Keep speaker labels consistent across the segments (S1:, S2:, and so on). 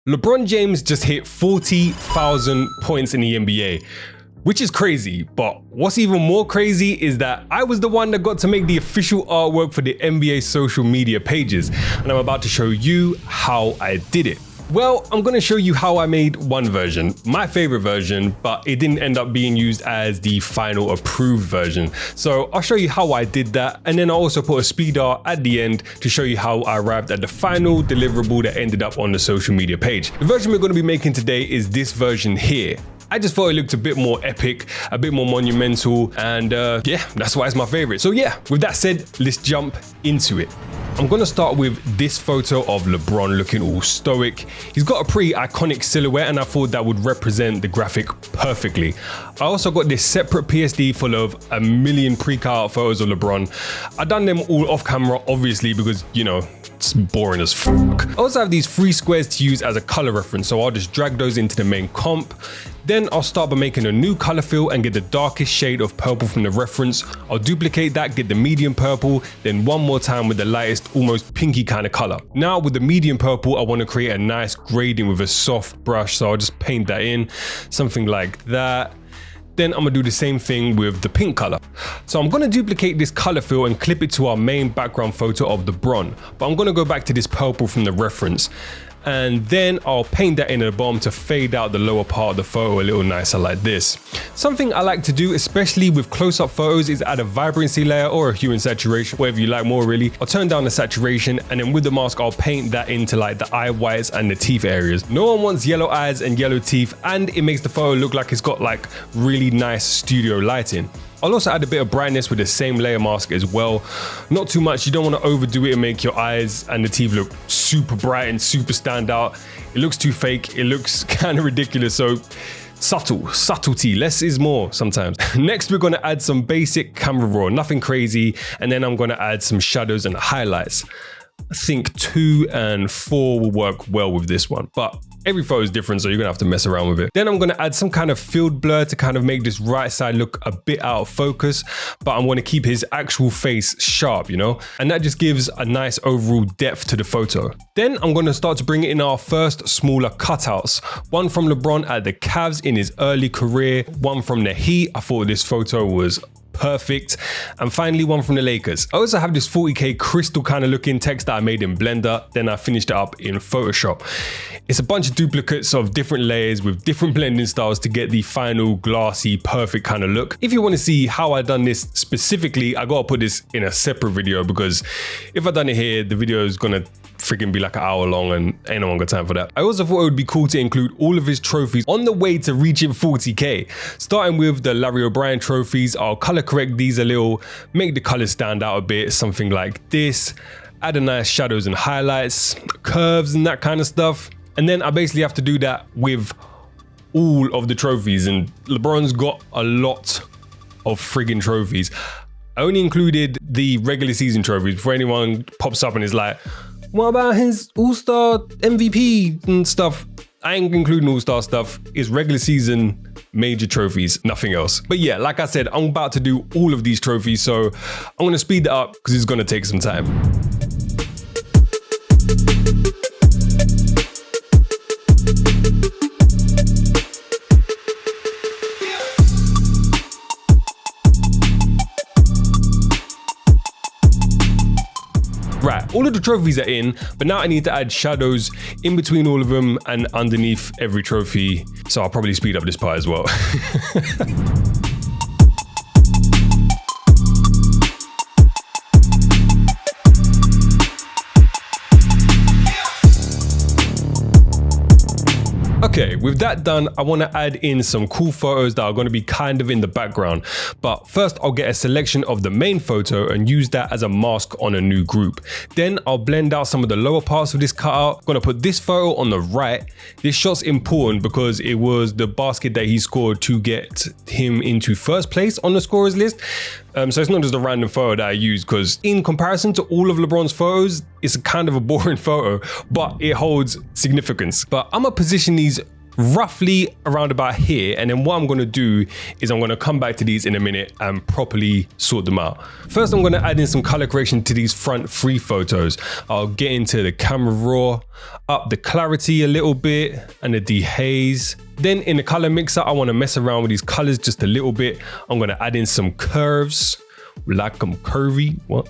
S1: LeBron James just hit 40,000 points in the NBA, which is crazy, but what's even more crazy is that I was the one that got to make the official artwork for the NBA social media pages, and I'm about to show you how I did it. Well, I'm gonna show you how I made one version, my favorite version, but it didn't end up being used as the final approved version. So I'll show you how I did that, and then I'll also put a speed art at the end to show you how I arrived at the final deliverable that ended up on the social media page. The version we're gonna be making today is this version here. I just thought it looked a bit more epic, a bit more monumental, and yeah, that's why it's my favorite. So yeah, with that said, let's jump into it. I'm gonna start with this photo of LeBron looking all stoic. He's got a pretty iconic silhouette, and I thought that would represent the graphic perfectly. I also got this separate PSD full of a million pre-cut out photos of LeBron. I done them all off camera, obviously, because, you know, it's boring as fuck. I also have these 3 squares to use as a color reference, so I'll just drag those into the main comp. Then I'll start by making a new color fill and get the darkest shade of purple from the reference. I'll duplicate that, get the medium purple, then one more time with the lightest, almost pinky kind of color. Now with the medium purple, I want to create a nice grading with a soft brush, so I'll just paint that in, something like that. Then I'm gonna do the same thing with the pink color. So I'm gonna duplicate this color fill and clip it to our main background photo of LeBron, but I'm gonna go back to this purple from the reference. And then I'll paint that in at the bottom to fade out the lower part of the photo a little nicer like this. Something I like to do, especially with close-up photos, is add a vibrancy layer or a hue and saturation, whatever you like more really. I'll turn down the saturation, and then with the mask, I'll paint that into like the eye whites and the teeth areas. No one wants yellow eyes and yellow teeth, and it makes the photo look like it's got like really nice studio lighting. I'll also add a bit of brightness with the same layer mask as well. Not too much, you don't want to overdo it and make your eyes and the teeth look super bright and super stand out. It looks too fake, it looks kind of ridiculous, so subtlety, less is more sometimes. Next, we're gonna add some basic camera raw, nothing crazy, and then I'm gonna add some shadows and highlights. I think 2 and 4 will work well with this one, but every photo is different, so you're gonna have to mess around with it. Then I'm gonna add some kind of field blur to kind of make this right side look a bit out of focus, but I wanna keep his actual face sharp, you know? And that just gives a nice overall depth to the photo. Then I'm gonna start to bring in our first smaller cutouts. One from LeBron at the Cavs in his early career, one from the Heat. I thought this photo was perfect, and finally one from the Lakers. I also have this 40K crystal kind of looking text that I made in Blender, then I finished it up in Photoshop. It's a bunch of duplicates of different layers with different blending styles to get the final glossy perfect kind of look. If you want to see how I done this specifically, I gotta put this in a separate video, because if I done it here, the video is gonna freaking be like an hour long and ain't no one got time for that. I also thought it would be cool to include all of his trophies on the way to reaching 40K. Starting with the Larry O'Brien trophies, I'll color correct these a little, make the colors stand out a bit, something like this, add a nice shadows and highlights, curves and that kind of stuff. And then I basically have to do that with all of the trophies, and LeBron's got a lot of friggin' trophies. I only included the regular season trophies before anyone pops up and is like, what about his All-Star MVP and stuff? I ain't including All-Star stuff. It's regular season major trophies, nothing else. But yeah, like I said, I'm about to do all of these trophies, so I'm gonna speed that up because it's gonna take some time. Right, all of the trophies are in, but now I need to add shadows in between all of them and underneath every trophy. So I'll probably speed up this part as well. Okay, with that done, I want to add in some cool photos that are going to be kind of in the background. But first, I'll get a selection of the main photo and use that as a mask on a new group. Then I'll blend out some of the lower parts of this cutout. I'm going to put this photo on the right. This shot's important because it was the basket that he scored to get him into first place on the scorers list. So it's not just a random photo that I use, because in comparison to all of LeBron's photos, it's kind of a boring photo, but it holds significance. But I'm gonna position these roughly around about here. And then what I'm gonna do is I'm gonna come back to these in a minute and properly sort them out. First, I'm gonna add in some color correction to these front 3 photos. I'll get into the camera raw, up the clarity a little bit and the dehaze. Then in the color mixer, I wanna mess around with these colors just a little bit. I'm gonna add in some curves, like them curvy, what?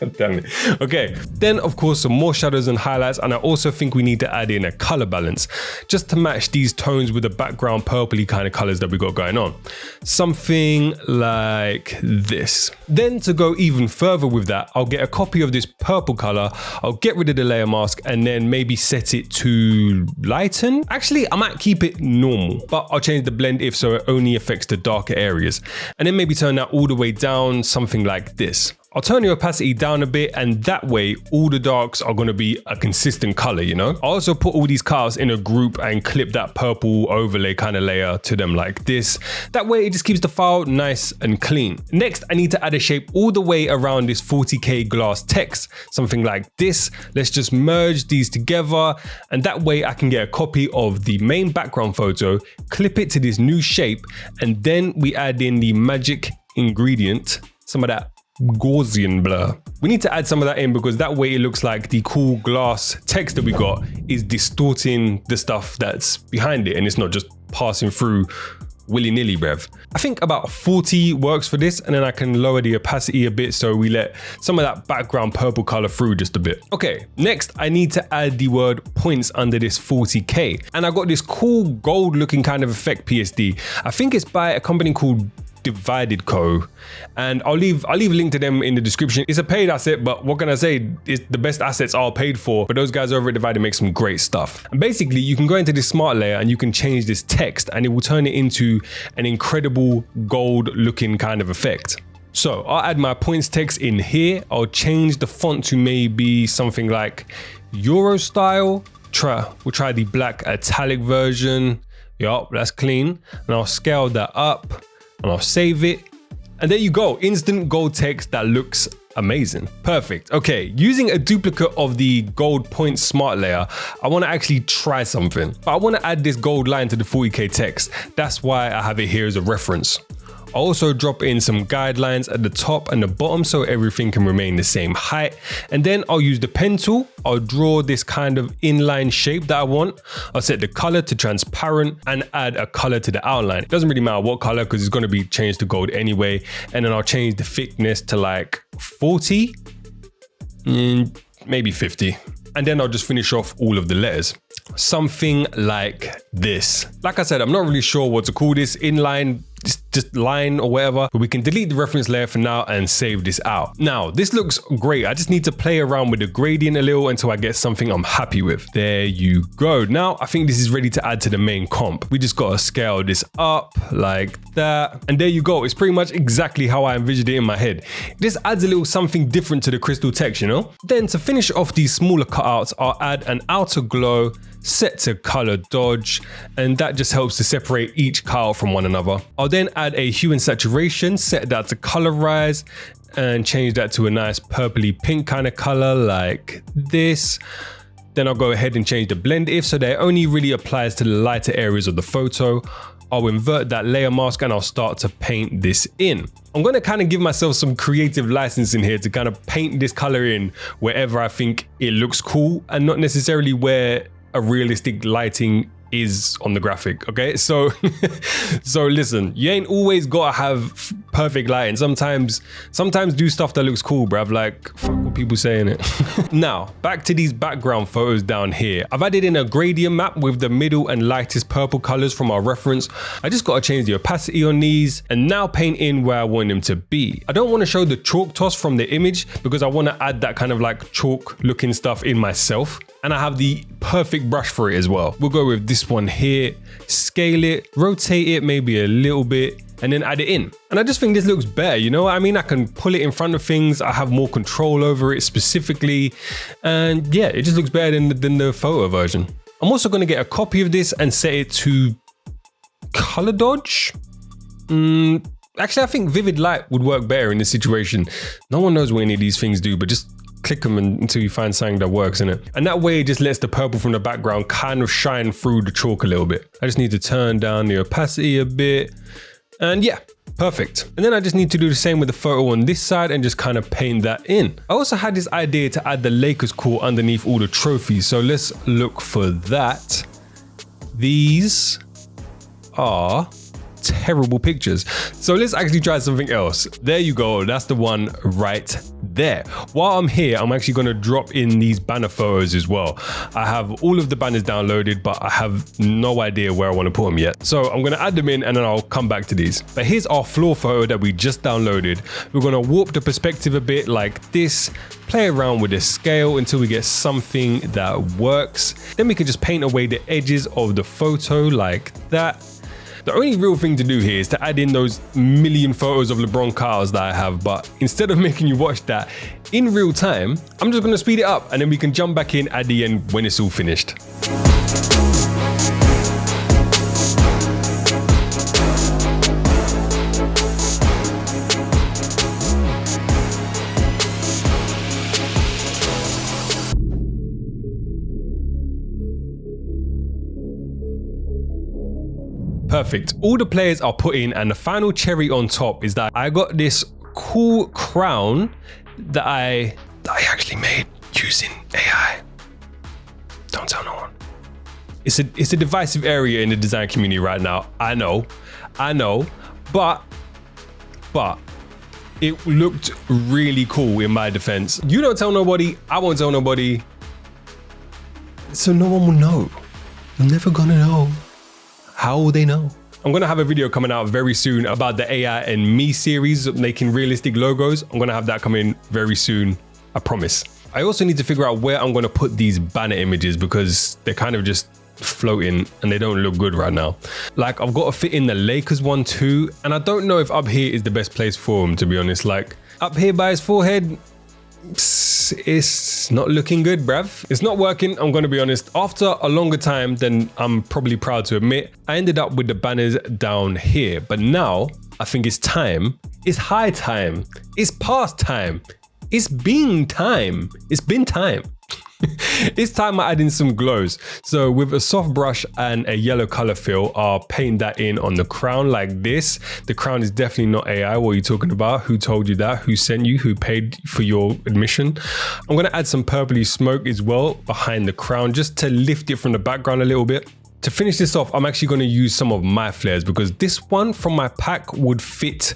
S1: God damn it. Okay, then of course some more shadows and highlights, and I also think we need to add in a color balance just to match these tones with the background purpley kind of colors that we got going on. Something like this. Then to go even further with that, I'll get a copy of this purple color, I'll get rid of the layer mask and then maybe set it to lighten. Actually, I might keep it normal, but I'll change the blend if so it only affects the darker areas. And then maybe turn that all the way down, something like this. I'll turn the opacity down a bit, and that way all the darks are gonna be a consistent color, you know? I also put all these cutouts in a group and clip that purple overlay kind of layer to them like this. That way it just keeps the file nice and clean. Next, I need to add a shape all the way around this 40K glass text, something like this. Let's just merge these together, and that way I can get a copy of the main background photo, clip it to this new shape, and then we add in the magic ingredient, some of that Gaussian blur. We need to add some of that in because that way it looks like the cool glass text that we got is distorting the stuff that's behind it and it's not just passing through willy-nilly, bruv. I think about 40 works for this, and then I can lower the opacity a bit so we let some of that background purple color through just a bit. Okay, next I need to add the word points under this 40K, and I got this cool gold looking kind of effect PSD. I think it's by a company called Divided Co, and I'll leave a link to them in the description. It's a paid asset, but what can I say? It's the best assets are paid for, but those guys over at Divided make some great stuff. And basically you can go into this smart layer and you can change this text and it will turn it into an incredible gold looking kind of effect. So I'll add my points text in here. I'll change the font to maybe something like Euro style. We'll try the black italic version. Yup, that's clean. And I'll scale that up. And I'll save it. And there you go, instant gold text that looks amazing. Perfect. Okay, using a duplicate of the gold point smart layer, I want to actually try something. But I want to add this gold line to the 40K text. That's why I have it here as a reference. I'll also drop in some guidelines at the top and the bottom so everything can remain the same height. And then I'll use the pen tool. I'll draw this kind of inline shape that I want. I'll set the color to transparent and add a color to the outline. It doesn't really matter what color because it's going to be changed to gold anyway. And then I'll change the thickness to like 40, maybe 50. And then I'll just finish off all of the letters. Something like this. Like I said, I'm not really sure what to call this, inline, just line or whatever, but we can delete the reference layer for now and save this out. Now, this looks great. I just need to play around with the gradient a little until I get something I'm happy with. There you go. Now, I think this is ready to add to the main comp. We just gotta scale this up like that. And there you go. It's pretty much exactly how I envisioned it in my head. This adds a little something different to the crystal text, you know? Then to finish off these smaller cutouts, I'll add an outer glow, set to color dodge, and that just helps to separate each cutout from one another. I'll then add a hue and saturation, set that to colorize, and change that to a nice purpley pink kind of color like this. Then I'll go ahead and change the blend if so that it only really applies to the lighter areas of the photo. I'll invert that layer mask and I'll start to paint this in. I'm going to kind of give myself some creative license in here to kind of paint this color in wherever I think it looks cool and not necessarily where a realistic lighting is on the graphic. Okay, so listen, you ain't always gotta have perfect lighting. Sometimes do stuff that looks cool, bruv. Like, fuck what people saying it. Now back to these background photos down here. I've added in a gradient map with the middle and lightest purple colors from our reference. I just gotta change the opacity on these and now paint in where I want them to be. I don't want to show the chalk toss from the image because I want to add that kind of like chalk looking stuff in myself. And I have the perfect brush for it as well. We'll go with this one here, scale it, rotate it maybe a little bit, and then add it in. And I just think this looks better, you know what I mean? I can pull it in front of things, I have more control over it specifically, and yeah, it just looks better than the photo version. I'm also gonna get a copy of this and set it to color dodge. Actually, I think vivid light would work better in this situation. No one knows what any of these things do, but just click them until you find something that works in it. And that way it just lets the purple from the background kind of shine through the chalk a little bit. I just need to turn down the opacity a bit. And yeah, perfect. And then I just need to do the same with the photo on this side and just kind of paint that in. I also had this idea to add the Lakers core underneath all the trophies. So let's look for that. These are terrible pictures. So let's actually try something else. There you go. That's the one right there. While I'm here, I'm actually going to drop in these banner photos as well. I have all of the banners downloaded, but I have no idea where I want to put them yet. So I'm going to add them in and then I'll come back to these. But here's our floor photo that we just downloaded. We're going to warp the perspective a bit like this, play around with the scale until we get something that works. Then we can just paint away the edges of the photo like that. The only real thing to do here is to add in those million photos of Lebron cutouts that I have, but instead of making you watch that in real time, I'm just gonna speed it up and then we can jump back in at the end when it's all finished. Perfect. All the players are put in and the final cherry on top is that I got this cool crown that I actually made using AI. Don't tell no one. It's a divisive area in the design community right now. I know, but it looked really cool in my defense. You don't tell nobody, I won't tell nobody. So no one will know. You're never gonna know. How will they know? I'm gonna have a video coming out very soon about the AI and me series, making realistic logos. I'm gonna have that coming very soon, I promise. I also need to figure out where I'm gonna put these banner images because they're kind of just floating and they don't look good right now. Like I've got to fit in the Lakers one too, and I don't know if up here is the best place for him, to be honest. Like up here by his forehead, it's not looking good, bruv. It's not working, I'm gonna be honest. After a longer time than I'm probably proud to admit, I ended up with the banners down here. But now I think it's time. It's high time. It's past time. It's been time. It's been time. It's time I add in some glows. So with a soft brush and a yellow color fill, I'll paint that in on the crown like this. The crown is definitely not AI. What are you talking about? Who told you that? Who sent you? Who paid for your admission? I'm gonna add some purpley smoke as well behind the crown just to lift it from the background a little bit. To finish this off, I'm actually gonna use some of my flares because this one from my pack would fit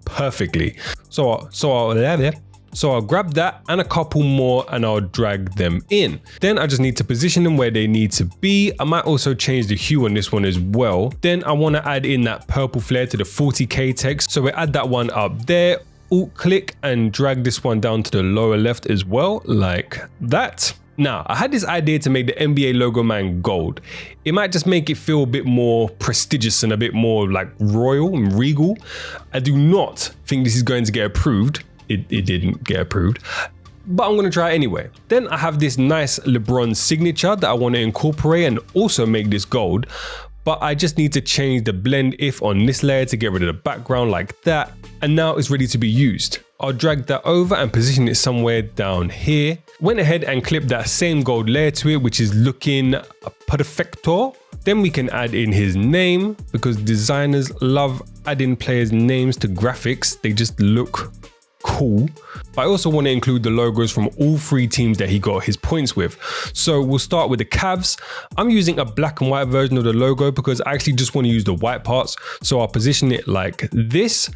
S1: perfectly. So I'll grab that and a couple more and I'll drag them in. Then I just need to position them where they need to be. I might also change the hue on this one as well. Then I want to add in that purple flare to the 40K text. So we add that one up there, alt click and drag this one down to the lower left as well, like that. Now, I had this idea to make the NBA logo man gold. It might just make it feel a bit more prestigious and a bit more like royal and regal. I do not think this is going to get approved. It didn't get approved, but I'm gonna try it anyway. Then I have this nice Lebron signature that I want to incorporate and also make this gold, but I just need to change the blend if on this layer to get rid of the background like that. And now it's ready to be used. I'll drag that over and position it somewhere down here. Went ahead and clipped that same gold layer to it, which is looking perfecto. Then we can add in his name because designers love adding players' names to graphics. They just look cool. But I also want to include the logos from all three teams that he got his points with. So we'll start with the Cavs. I'm using a black and white version of the logo because I actually just want to use the white parts. So I'll position it like this.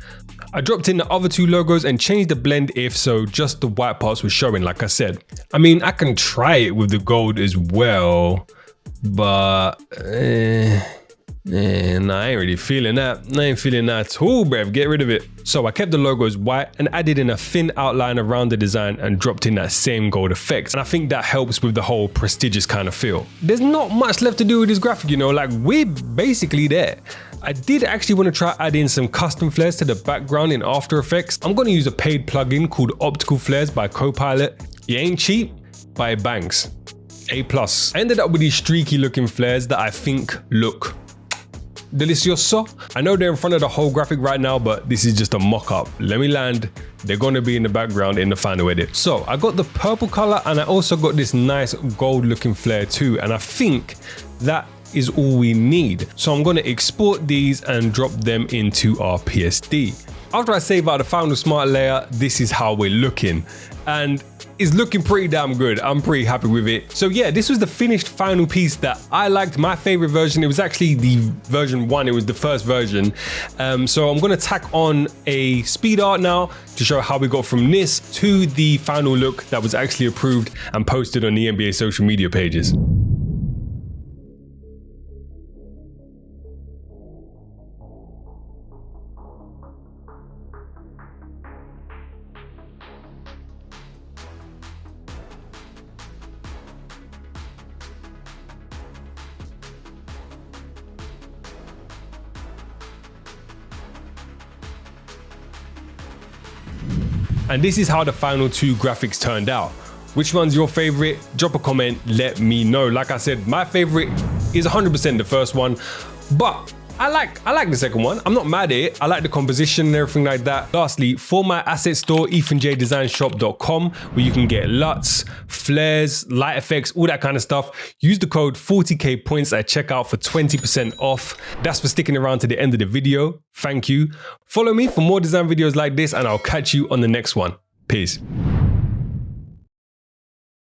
S1: I dropped in the other two logos and changed the blend if so just the white parts were showing, like I said. I mean, I can try it with the gold as well, but nah, I ain't really feeling that. I ain't feeling that at all, bruv. Get rid of it. So I kept the logos white and added in a thin outline around the design and dropped in that same gold effect. And I think that helps with the whole prestigious kind of feel. There's not much left to do with this graphic, you know, like we're basically there. I did actually want to try adding some custom flares to the background in After Effects. I'm going to use a paid plugin called Optical Flares by Copilot. It ain't cheap, but it bangs. A+. I ended up with these streaky looking flares that I think look delicioso. I know they're in front of the whole graphic right now, but this is just a mock-up. Let me land. They're gonna be in the background in the final edit. So I got the purple color and I also got this nice gold looking flare too. And I think that is all we need. So I'm gonna export these and drop them into our PSD. After I save out the final smart layer, this is how we're looking. And it's looking pretty damn good. I'm pretty happy with it. So yeah, this was the finished final piece that I liked. My favorite version, it was actually the version 1. It was the first version. So I'm gonna tack on a speed art now to show how we got from this to the final look that was actually approved and posted on the NBA social media pages. And this is how the final 2 graphics turned out. Which one's your favorite? Drop a comment, let me know. Like I said, my favorite is 100% the first one, but I like the second one. I'm not mad at it. I like the composition and everything like that. Lastly, for my asset store, ethanjdesignshop.com, where you can get LUTs, flares, light effects, all that kind of stuff. Use the code 40k points at checkout for 20% off. That's for sticking around to the end of the video. Thank you. Follow me for more design videos like this, and I'll catch you on the next one. Peace.